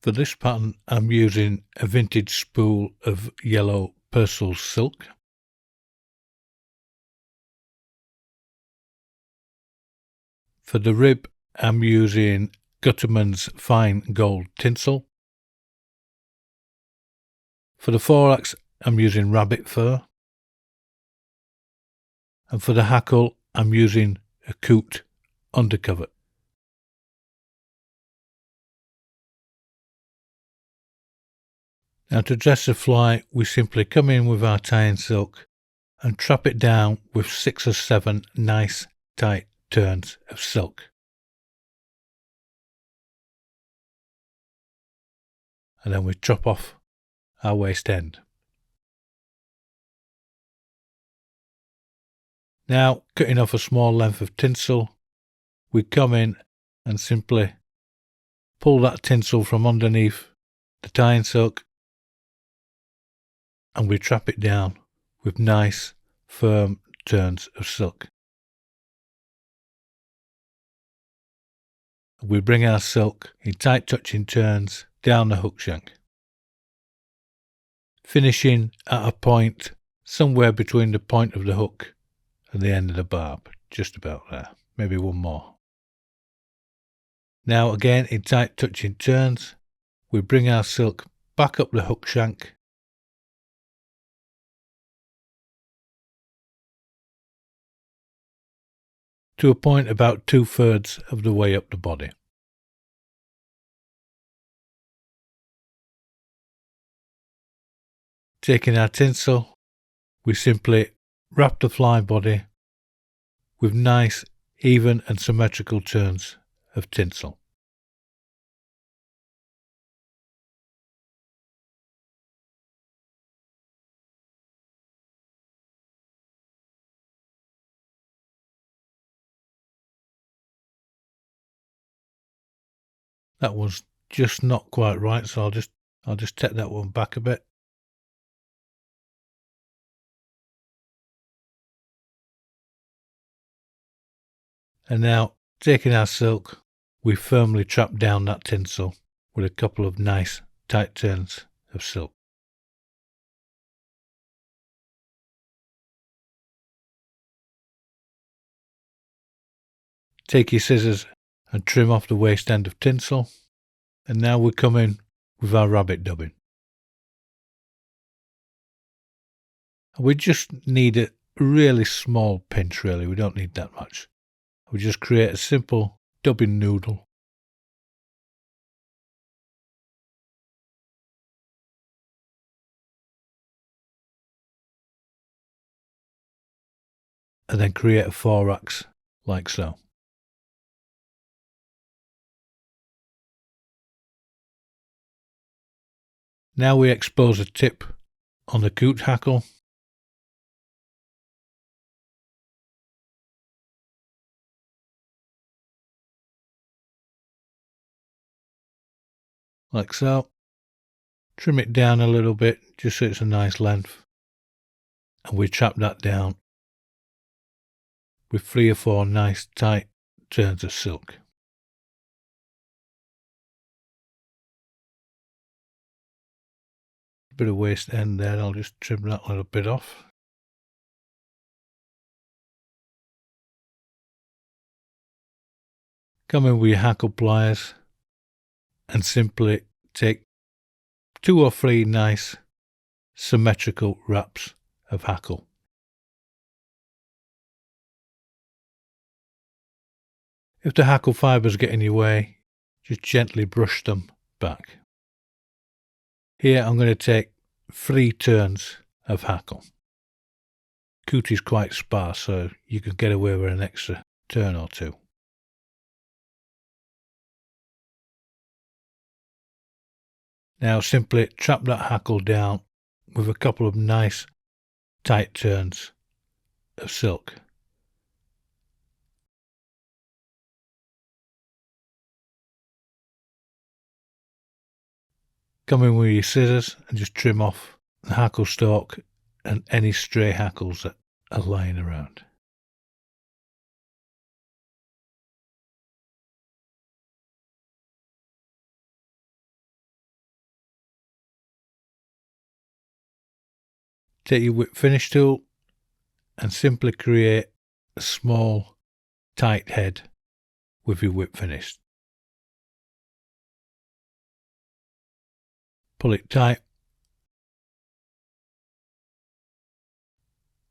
For this pattern, I'm using a vintage spool of yellow Purcell silk. For the rib, I'm using Gutterman's fine gold tinsel. For the thorax, I'm using rabbit fur. And for the hackle, I'm using a Coot undercover. Now to dress the fly, we simply come in with our tying silk and trap it down with 6 or 7 nice tight turns of silk. And then we chop off our waist end. Now, cutting off a small length of tinsel, we come in and simply pull that tinsel from underneath the tying silk and we trap it down with nice, firm turns of silk. We bring our silk in tight touching turns down the hook shank, finishing at a point somewhere between the point of the hook and the end of the barb, just about there, maybe one more. Now again in tight touching turns, we bring our silk back up the hook shank to a point about 2/3 of the way up the body. Taking our tinsel, we simply wrap the fly body with nice, even and symmetrical turns of tinsel. That was just not quite right, so I'll just take that one back a bit. And now, taking our silk, we firmly trap down that tinsel with a couple of nice tight turns of silk. Take your scissors and trim off the waist end of tinsel. And now we come in with our rabbit dubbing. We just need a really small pinch, really. We don't need that much. We just create a simple dubbing noodle. And then create a thorax like so. Now we expose a tip on the Coot hackle. Like so. Trim it down a little bit just so it's a nice length. And we trap that down with 3 or 4 nice tight turns of silk. A bit of waist end there, I'll just trim that little bit off. Come in with your hackle pliers and simply take 2 or 3 nice symmetrical wraps of hackle. If the hackle fibres get in your way, just gently brush them back. Here I'm going to take 3 turns of hackle. Coot is quite sparse, so you can get away with an extra turn or 2. Now simply trap that hackle down with a couple of nice tight turns of silk. Come in with your scissors and just trim off the hackle stalk and any stray hackles that are lying around. Take your whip finish tool and simply create a small, tight head with your whip finish. Pull it tight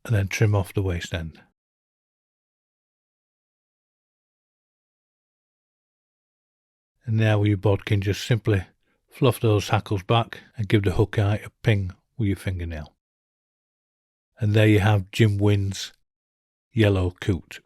and then trim off the waste end. And now with your bodkin, just simply fluff those hackles back and give the hook eye a ping with your fingernail. And there you have Jim Wynn's yellow coot.